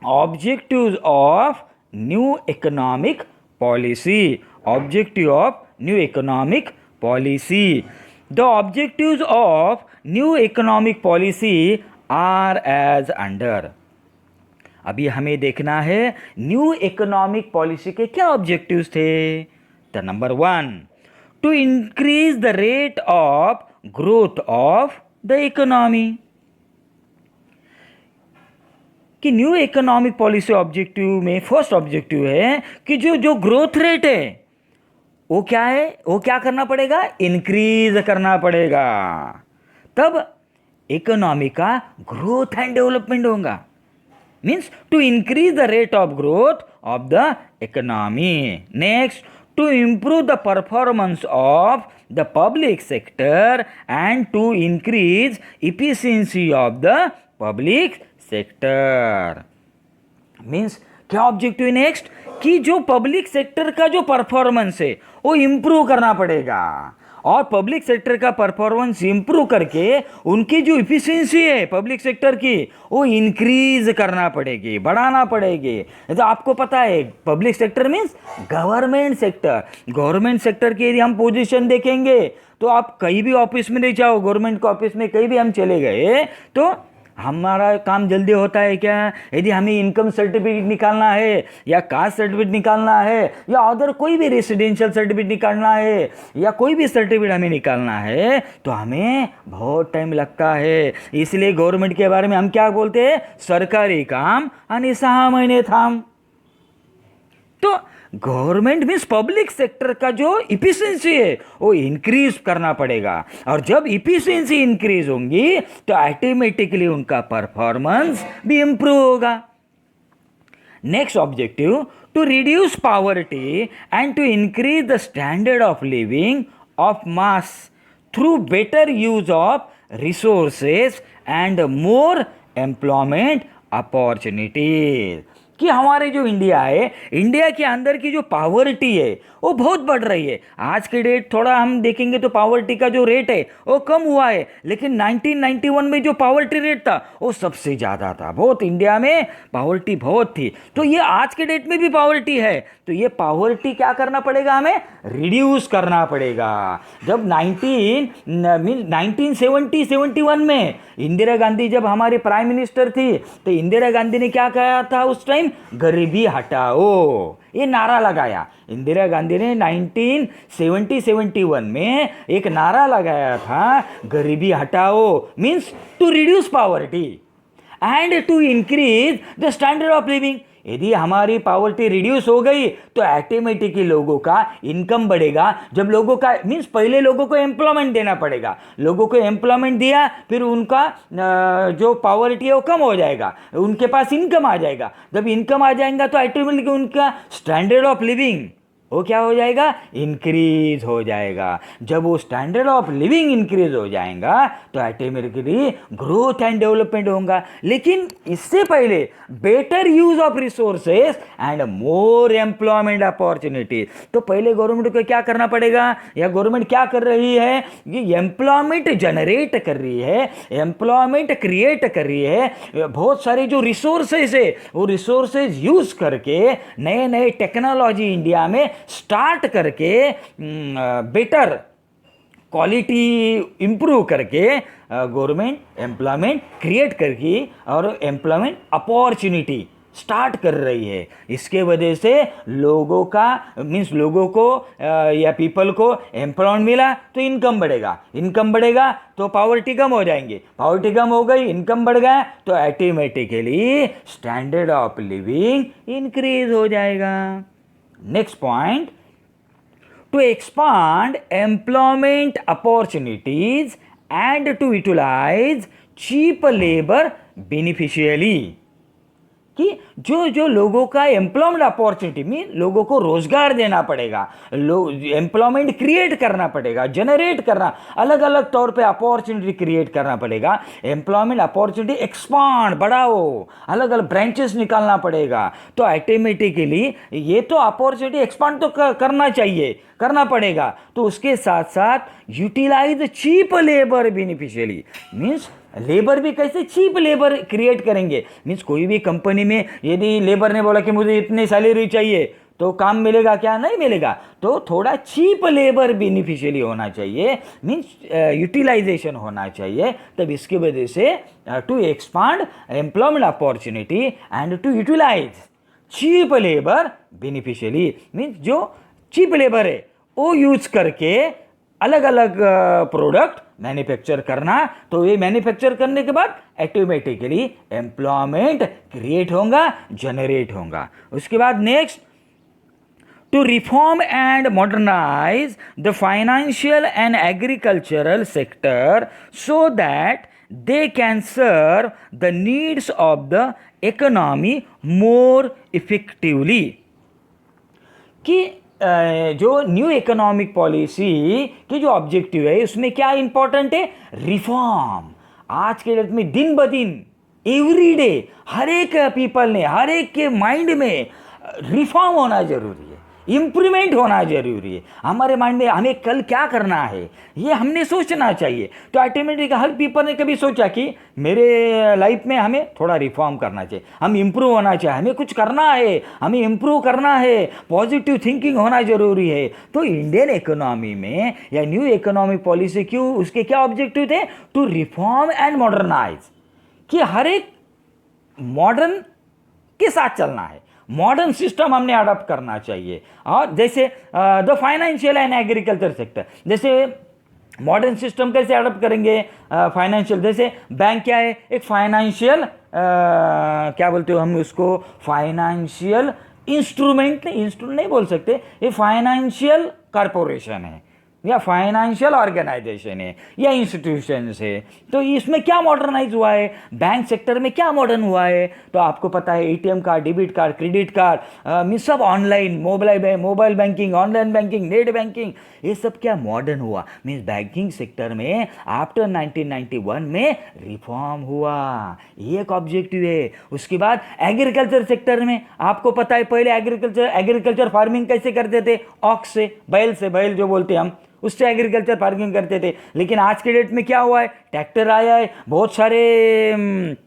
Objectives of new economic policy. Objective of new economic policy. The objectives of new economic policy are as under. अभी हमें देखना है new economic policy के क्या objectives थे. The number 1, to increase the rate of growth of the economy. कि new economic policy objective में first objective है कि जो ग्रोथ रेट है वो क्या है, वो क्या करना पड़ेगा, इंक्रीज करना पड़ेगा. तब इकोनॉमी का ग्रोथ एंड डेवलपमेंट होगा. Means to increase the rate of growth of the economy. Next, to improve the performance of the public sector and to increase efficiency of the public sector. Means क्या objective है next, कि जो public sector का जो performance है वो improve करना पड़ेगा, और पब्लिक सेक्टर का परफॉर्मेंस इंप्रूव करके उनकी जो इफिशिएंसी है पब्लिक सेक्टर की वो इंक्रीज करना पड़ेगी, बढ़ाना पड़ेगी. तो आपको पता है public sector means government sector. Government sector की यदि हम पोजीशन देखेंगे तो आप कहीं भी ऑफिस में नहीं जाओ, गवर्नमेंट के ऑफिस में कहीं भी हम चले गए तो हमारा काम जल्दी होता है क्या. यदि हमें इनकम सर्टिफिकेट निकालना है या कास्ट सर्टिफिकेट निकालना है या अदर कोई भी रेसिडेंशियल सर्टिफिकेट निकालना है या कोई भी सर्टिफिकेट हमें निकालना है तो हमें बहुत टाइम लगता है. इसलिए गवर्नमेंट के बारे में हम क्या बोलते हैं, सरकारी काम आणि 6 महीने थांब. तो गवर्नमेंट मीन्स पब्लिक सेक्टर का जो इफिशिएंसी है वो इंक्रीज करना पड़ेगा, और जब इफिशिएंसी इंक्रीज होंगी तो ऑटोमेटिकली उनका परफॉर्मेंस भी इंप्रूव होगा. Next objective, to reduce poverty and to increase the standard of living of mass through better use of resources and more employment opportunities. कि हमारे जो इंडिया है, इंडिया के अंदर की जो पावर्टी है वो बहुत बढ़ रही है. आज के डेट थोड़ा हम देखेंगे तो पावर्टी का जो रेट है वो कम हुआ है, लेकिन 1991 में जो पावर्टी रेट था वो सबसे ज़्यादा था. बहुत इंडिया में पावर्टी बहुत थी. तो ये आज के डेट में भी पावर्टी है, तो ये पावर्टी क्या करना पड़ेगा, हमें रिड्यूस करना पड़ेगा. जब 1971 में इंदिरा गांधी जब हमारी प्राइम मिनिस्टर थी तो इंदिरा गांधी ने क्या कहा था उस टाइम, गरीबी हटाओ, ये नारा लगाया. इंदिरा गांधी ने 1971 में एक नारा लगाया था, गरीबी हटाओ, means to reduce poverty and to increase the standard of living. यदि हमारी पॉवर्टी रिड्यूस हो गई तो ऑटोमेटिकली लोगों का इनकम बढ़ेगा. जब लोगों का मीन्स पहले लोगों को एम्प्लॉयमेंट देना पड़ेगा, लोगों को एम्प्लॉयमेंट दिया फिर उनका जो पॉवर्टी है वो कम हो जाएगा, उनके पास इनकम आ जाएगा. जब इनकम आ जाएगा तो ऑटोमेटिकली उनका स्टैंडर्ड ऑफ लिविंग वो क्या हो जाएगा, इंक्रीज हो जाएगा. जब वो स्टैंडर्ड ऑफ लिविंग इंक्रीज हो जाएगा तो ऑटोमेटिकली ग्रोथ एंड डेवलपमेंट होगा. लेकिन इससे पहले better use of resources and more employment opportunity. तो पहले गवर्नमेंट को क्या करना पड़ेगा, या गवर्नमेंट क्या कर रही है, ये एम्प्लॉयमेंट जनरेट कर रही है, एम्प्लॉयमेंट क्रिएट कर रही है. बहुत सारे जो रिसोर्सेज है वो रिसोर्सेज यूज करके नए नए टेक्नोलॉजी इंडिया में स्टार्ट करके बेटर क्वालिटी इंप्रूव करके गवर्नमेंट एम्प्लॉयमेंट क्रिएट करके और एम्प्लॉयमेंट अपॉर्चुनिटी स्टार्ट कर रही है. इसके वजह से लोगों का मीन्स लोगों को या पीपल को एम्प्लॉयमेंट मिला तो इनकम बढ़ेगा, इनकम बढ़ेगा तो पॉवर्टी कम हो जाएंगे, पॉवर्टी कम हो गई, इनकम बढ़ गया तो automatically standard of living increase हो जाएगा. Next point, to expand employment opportunities and to utilize cheap labor beneficially. कि जो जो लोगों का एम्प्लॉयमेंट अपॉर्चुनिटी में लोगों को रोजगार देना पड़ेगा, एम्प्लॉयमेंट क्रिएट करना पड़ेगा, जनरेट करना, अलग अलग तौर पे अपॉर्चुनिटी क्रिएट करना पड़ेगा. एम्प्लॉयमेंट अपॉर्चुनिटी एक्सपांड, बढ़ाओ, अलग अलग ब्रांचेस निकालना पड़ेगा. तो ऑटोमेटिकली ये तो अपॉर्चुनिटी एक्सपांड तो करना चाहिए, करना पड़ेगा. तो उसके साथ साथ utilise cheap labour beneficially, means labour भी कैसे चीप लेबर क्रिएट करेंगे। मीन्स कोई भी कंपनी में यदि लेबर ने बोला कि मुझे इतनी सैलरी चाहिए तो काम मिलेगा क्या, नहीं मिलेगा। तो थोड़ा चीप लेबर बेनिफिशियली होना चाहिए, मीन्स यूटिलाइजेशन होना चाहिए। तब इसकी वजह से to expand employment opportunity and to utilise cheap labour beneficially, means जो चीप लेबर है वो यूज करके अलग अलग प्रोडक्ट मैन्युफैक्चर करना। तो ये मैन्युफैक्चर करने के बाद ऑटोमेटिकली एम्प्लॉयमेंट क्रिएट होगा, जनरेट होगा। उसके बाद next, to reform and modernize the financial and agricultural sector so that they can serve the needs of the economy more effectively। कि जो न्यू इकोनॉमिक पॉलिसी की जो ऑब्जेक्टिव है उसमें क्या इंपॉर्टेंट है, रिफॉर्म। आज के डेट में दिन ब दिन एवरी डे हर एक पीपल ने, हर एक के माइंड में रिफॉर्म होना जरूरी है, इम्प्रूवमेंट होना जरूरी है। हमारे माइंड में हमें कल क्या करना है ये हमने सोचना चाहिए। तो ऑटोमेटिक हर पीपल ने कभी सोचा कि मेरे लाइफ में हमें थोड़ा रिफॉर्म करना चाहिए, हम इम्प्रूव होना चाहिए, हमें कुछ करना है, हमें इम्प्रूव करना है, पॉजिटिव थिंकिंग होना जरूरी है। तो इंडियन इकोनॉमी में या न्यू इकोनॉमिक पॉलिसी क्यों, उसके क्या ऑब्जेक्टिव थे, टू रिफॉर्म एंड मॉडर्नाइज, कि हर एक मॉडर्न के साथ चलना है, मॉडर्न सिस्टम हमने अडॉप्ट करना चाहिए। और जैसे the financial and agriculture sector, जैसे मॉडर्न सिस्टम कैसे अडॉप्ट करेंगे, फाइनेंशियल, जैसे बैंक क्या है, एक फाइनेंशियल क्या बोलते हो हम उसको, फाइनेंशियल इंस्ट्रूमेंट नहीं बोल सकते, ये फाइनेंशियल कॉरपोरेशन है या फाइनेंशियल ऑर्गेनाइजेशन है या इंस्टीट्यूशन है। तो इसमें क्या मॉडर्नाइज हुआ है, बैंक सेक्टर में क्या मॉडर्न हुआ है, तो आपको पता है ATM card, debit card, credit card, mean सब online, mobile banking, online banking, net banking, ये सब क्या मॉडर्न हुआ। मीन्स बैंकिंग सेक्टर में आफ्टर 1991 में रिफॉर्म हुआ, ये एक ऑब्जेक्टिव है। उसके बाद एग्रीकल्चर सेक्टर में आपको पता है पहले एग्रीकल्चर फार्मिंग कैसे करते थे, ऑक्स से, बैल जो बोलते हैं हम, उससे एग्रीकल्चर फार्मिंग करते थे। लेकिन आज के डेट में क्या हुआ है, ट्रैक्टर आया है, बहुत सारे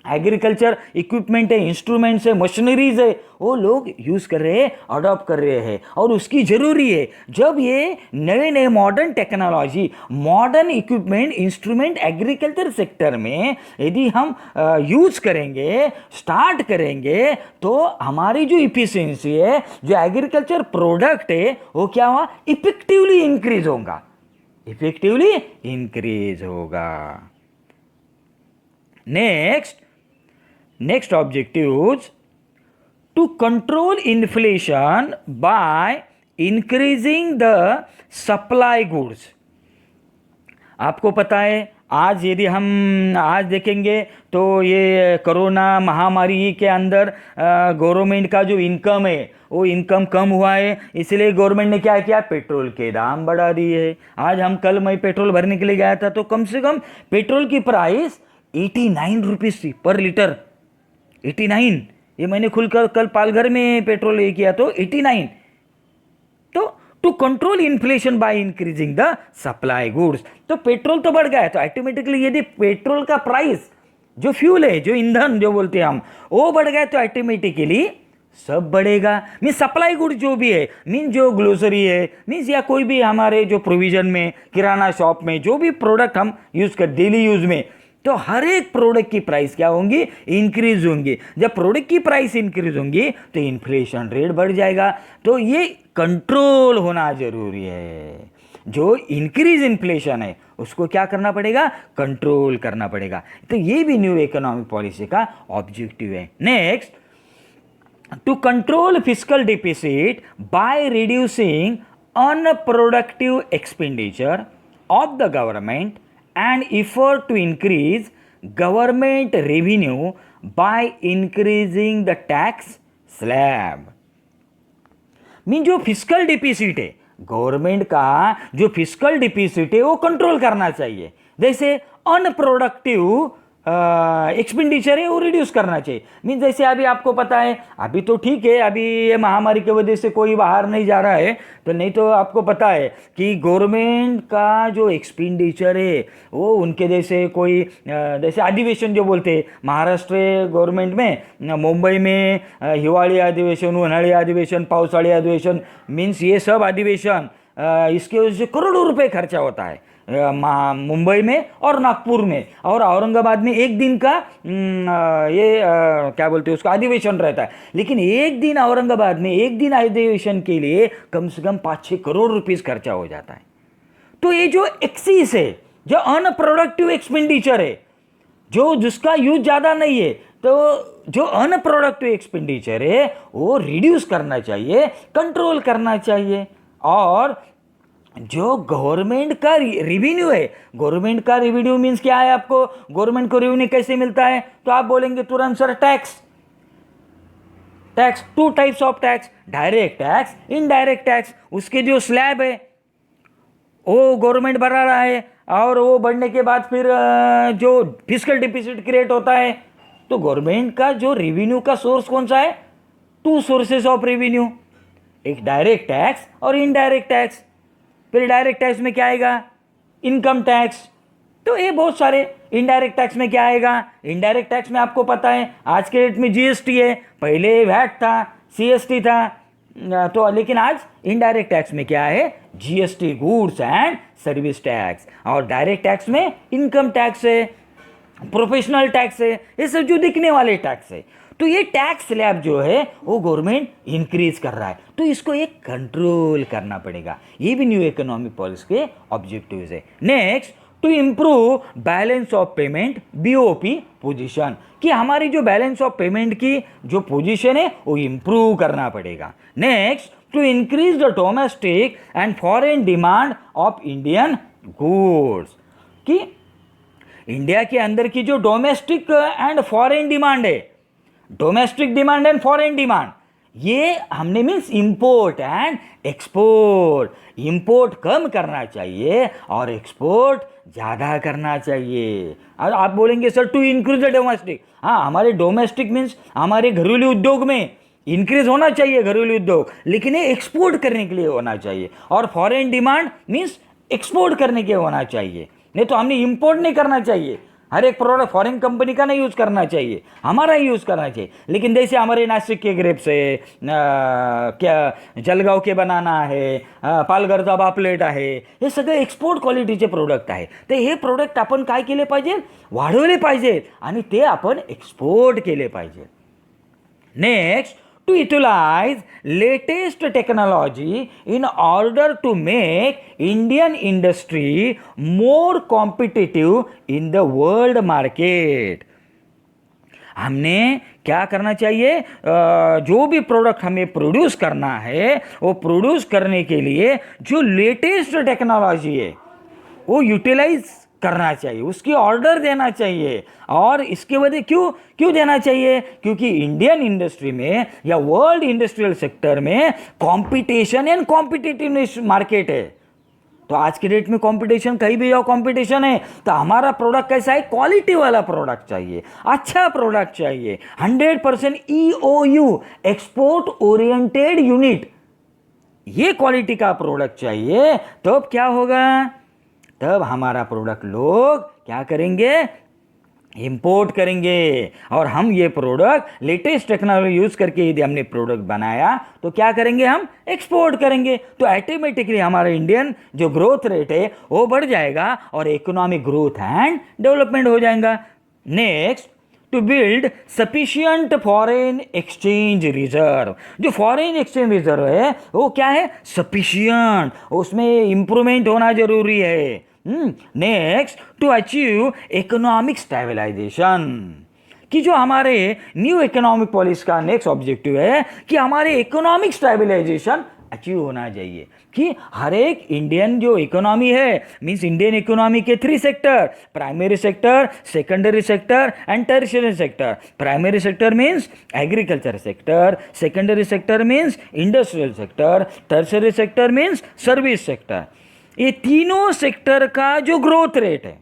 एग्रीकल्चर इक्विपमेंट है, इंस्ट्रूमेंट्स है, मशीनरीज है, वो लोग यूज कर रहे हैं, अडॉप्ट कर रहे हैं, और उसकी जरूरी है। जब ये नए नए modern technology, modern equipment, instrument agriculture sector में यदि हम यूज करेंगे, स्टार्ट करेंगे, तो हमारी जो इफिशियंसी है, जो एग्रीकल्चर प्रोडक्ट है, वो क्या हुआ, इफेक्टिवली इंक्रीज होगा, इफेक्टिवली इंक्रीज होगा। Next objectives, to control inflation by increasing the supply goods। आपको पता है आज यदि हम आज देखेंगे तो ये कोरोना महामारी के अंदर गवर्नमेंट का जो इनकम है वो इनकम कम हुआ है, इसलिए गवर्नमेंट ने क्या किया, पेट्रोल के दाम बढ़ा दिए है। आज हम कल मैं पेट्रोल भरने के लिए गया था तो कम से कम पेट्रोल की प्राइस 89 रुपीज़ थी पर लीटर, 89। ये मैंने खुलकर कल पालघर में पेट्रोल ये किया तो 89। तो to control inflation by increasing the supply goods, तो पेट्रोल तो बढ़ गया है, तो ऑटोमेटिकली यदि पेट्रोल का प्राइस, जो फ्यूल है, जो ईंधन जो बोलते हैं हम, वो बढ़ गया तो ऑटोमेटिकली सब बढ़ेगा। मीन्स सप्लाई गुड जो भी है, मीन्स जो ग्लोसरी है, मीन्स या कोई भी हमारे जो प्रोविजन में, किराना शॉप में जो भी प्रोडक्ट हम यूज कर डेली यूज में, तो हर एक प्रोडक्ट की प्राइस क्या होंगी, इंक्रीज होंगी। जब प्रोडक्ट की प्राइस इंक्रीज होंगी तो इन्फ्लेशन रेट बढ़ जाएगा। तो ये कंट्रोल होना जरूरी है। जो इंक्रीज इन्फ्लेशन है उसको क्या करना पड़ेगा, कंट्रोल करना पड़ेगा। तो ये भी न्यू इकोनॉमिक पॉलिसी का ऑब्जेक्टिव है। Next, to control fiscal deficit by reducing unproductive expenditure of the government and effort to increase government revenue by increasing the tax slab। Mean जो फिस्कल डिफिसिट है, government का जो fiscal deficit है वो control करना चाहिए। जैसे अनप्रोडक्टिव एक्सपेंडिचर है वो रिड्यूस करना चाहिए। मीन्स जैसे अभी आपको पता है, अभी तो ठीक है, अभी ये महामारी की वजह से कोई बाहर नहीं जा रहा है, तो नहीं तो आपको पता है कि गवर्नमेंट का जो एक्सपेंडिचर है वो उनके जैसे कोई जैसे अधिवेशन जो बोलते हैं महाराष्ट्र गवर्नमेंट में, मुंबई में हिवाळी अधिवेशन, उन्हाळी अधिवेशन, पावसाळी अधिवेशन, मीन्स ये सब अधिवेशन इसके वजह से करोड़ों रुपए खर्चा होता है मुंबई में और नागपुर में, और औरंगाबाद में एक दिन का क्या बोलते हैं उसका अधिवेशन रहता है। लेकिन एक दिन औरंगाबाद में एक दिन अधिवेशन के लिए कम से कम 5-6 करोड़ रुपीस खर्चा हो जाता है। तो ये जो एक्सीस है, जो अनप्रोडक्टिव एक्सपेंडिचर है, जो जिसका यूज ज़्यादा नहीं है, तो जो अनप्रोडक्टिव एक्सपेंडिचर है वो रिड्यूस करना चाहिए, कंट्रोल करना चाहिए। और जो गवर्नमेंट का रेवेन्यू है, गवर्नमेंट का रेवेन्यू मीन्स क्या है, आपको गवर्नमेंट को रेवेन्यू कैसे मिलता है, तो आप बोलेंगे तुरंत sir tax. Tax, 2 types of tax, direct tax, indirect tax. उसके जो स्लैब है वो गवर्नमेंट भरा रहा है, और वो बढ़ने के बाद फिर जो फिस्कल डिफिसिट क्रिएट होता है, तो गवर्नमेंट का जो रेवेन्यू का सोर्स कौन सा है, 2 सोर्सेस ऑफ रेवेन्यू, एक डायरेक्ट टैक्स और इनडायरेक्ट टैक्स। फिर डायरेक्ट टैक्स में क्या आएगा, इनकम टैक्स। तो ये बहुत सारे। इनडायरेक्ट टैक्स में क्या आएगा, इनडायरेक्ट टैक्स में आपको पता है आज के डेट में जीएसटी है, पहले वैट था, सीएसटी था, तो लेकिन आज इनडायरेक्ट टैक्स में क्या है, GST, goods and service tax. और डायरेक्ट टैक्स में इनकम टैक्स है, प्रोफेशनल टैक्स है, ये सब जो दिखने वाले टैक्स है। तो ये टैक्स स्लैब जो है वो गवर्नमेंट इंक्रीज कर रहा है, तो इसको एक कंट्रोल करना पड़ेगा। ये भी न्यू इकोनॉमिक पॉलिसी के ऑब्जेक्टिव्स है। Next, to improve balance of payment BOP position, कि हमारी जो बैलेंस ऑफ पेमेंट की जो पोजीशन है वो इम्प्रूव करना पड़ेगा। Next, to increase the domestic and foreign demand of Indian goods, कि इंडिया के अंदर की जो डोमेस्टिक एंड फॉरेन डिमांड है, domestic demand and foreign demand, ये हमने means import and export, import कम करना चाहिए और एक्सपोर्ट ज़्यादा करना चाहिए। और आप बोलेंगे sir to increase the domestic, हाँ हमारे डोमेस्टिक मीन्स हमारे घरेलू उद्योग में इंक्रीज होना चाहिए घरेलू उद्योग, लेकिन ये एक्सपोर्ट करने के लिए होना चाहिए। और फॉरेन डिमांड मीन्स एक्सपोर्ट करने के लिए होना चाहिए, नहीं तो हमने इंपोर्ट नहीं करना चाहिए। हर एक प्रोडक्ट फॉरेन कंपनी का नहीं यूज़ करना चाहिए, हमारा ही यूज़ करना चाहिए। लेकिन जैसे हमारे नासिक के ग्रेप्स है, क्या जलगाव के बनाना है, पालघरचा पापलेट आहे, हे सगळे एक्सपोर्ट क्वालिटीचे प्रोडक्ट आहे। तर हे प्रोडक्ट आपण काय केले पाहिजे, वाढवले पाहिजे आणि ते आपण एक्सपोर्ट केले पाहिजे। Next, to utilize latest technology in order to make Indian industry more competitive in the world market। हमने क्या करना चाहिए, जो भी प्रोडक्ट हमें प्रोड्यूस करना है वो प्रोड्यूस करने के लिए जो लेटेस्ट टेक्नोलॉजी है वो यूटिलाइज करना चाहिए, उसकी ऑर्डर देना चाहिए। और इसके वजह क्यों देना चाहिए, क्योंकि इंडियन इंडस्ट्री में या वर्ल्ड इंडस्ट्रियल सेक्टर में कंपटीशन एंड कॉम्पिटिटिवनेस मार्केट है। तो आज के डेट में कंपटीशन, कहीं भी जाओ कंपटीशन है, तो हमारा प्रोडक्ट कैसा है, क्वालिटी वाला प्रोडक्ट चाहिए, अच्छा प्रोडक्ट चाहिए, 100% EOU, एक्सपोर्ट ओरिएंटेड यूनिट, ये क्वालिटी का प्रोडक्ट चाहिए। तब क्या होगा, तब हमारा प्रोडक्ट लोग क्या करेंगे, इंपोर्ट करेंगे। और हम ये प्रोडक्ट लेटेस्ट टेक्नोलॉजी यूज करके यदि हमने प्रोडक्ट बनाया तो क्या करेंगे, हम एक्सपोर्ट करेंगे। तो ऑटोमेटिकली हमारा इंडियन जो ग्रोथ रेट है वो बढ़ जाएगा और इकोनॉमिक ग्रोथ एंड डेवलपमेंट हो जाएगा। Next, to build sufficient foreign exchange reserve, जो फॉरेन एक्सचेंज रिजर्व है वो क्या है, सफिशियंट, उसमें इंप्रूवमेंट होना जरूरी है। Next, to achieve economic stabilisation, कि जो हमारे न्यू इकोनॉमिक पॉलिसी का नेक्स्ट ऑब्जेक्टिव है कि हमारे इकोनॉमिक स्टेबलाइजेशन अचीव होना चाहिए। कि हर एक इंडियन जो इकोनॉमी है, मीन्स इंडियन इकोनॉमी के 3 sector, primary sector, secondary sector and tertiary sector. Primary sector means agriculture sector, secondary sector means industrial sector, tertiary sector means service sector. ये तीनों sector का जो ग्रोथ रेट है,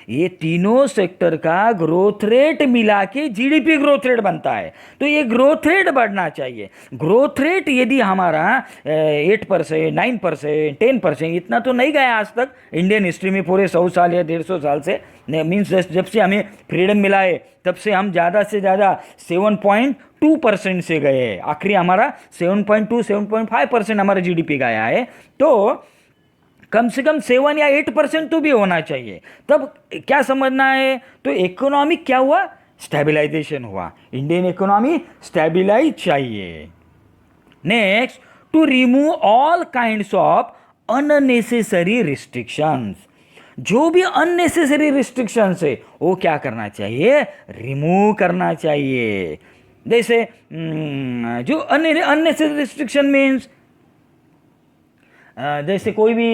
ये तीनों सेक्टर का ग्रोथ रेट मिला के जीडीपी ग्रोथ रेट बनता है। तो ये ग्रोथ रेट बढ़ना चाहिए। ग्रोथ रेट यदि हमारा 8%, 9%, 10%, इतना तो नहीं गया आज तक इंडियन हिस्ट्री में, पूरे 100 साल या 150 साल से, मीन्स जब से हमें फ्रीडम मिला है तब से हम ज़्यादा से ज़्यादा 7.2% से गए। आखिरी हमारा 7.2, 7.5% हमारा जीडीपी गया है। तो कम से कम 7 या 8% तो भी होना चाहिए। तब क्या समझना है, तो इकोनॉमिक क्या हुआ, स्टेबलाइजेशन हुआ। इंडियन इकोनॉमी स्टेबलाइज चाहिए। Next, to remove all kinds of unnecessary restrictions. जो भी अननेसेसरी रिस्ट्रिक्शंस है वो क्या करना चाहिए, रिमूव करना चाहिए। जैसे जो अननेसेसरी रिस्ट्रिक्शन मीन्स, जैसे कोई भी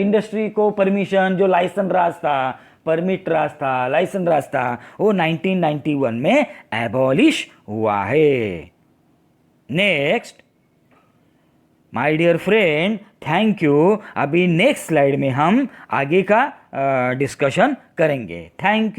इंडस्ट्री को परमिशन, जो लाइसेंस रास्ता, परमिट रास्ता, लाइसेंस रास्ता, वो 1991 में एबॉलिश हुआ है। Next, my dear friend, thank you. अभी नेक्स्ट स्लाइड में हम आगे का डिस्कशन करेंगे। Thank you.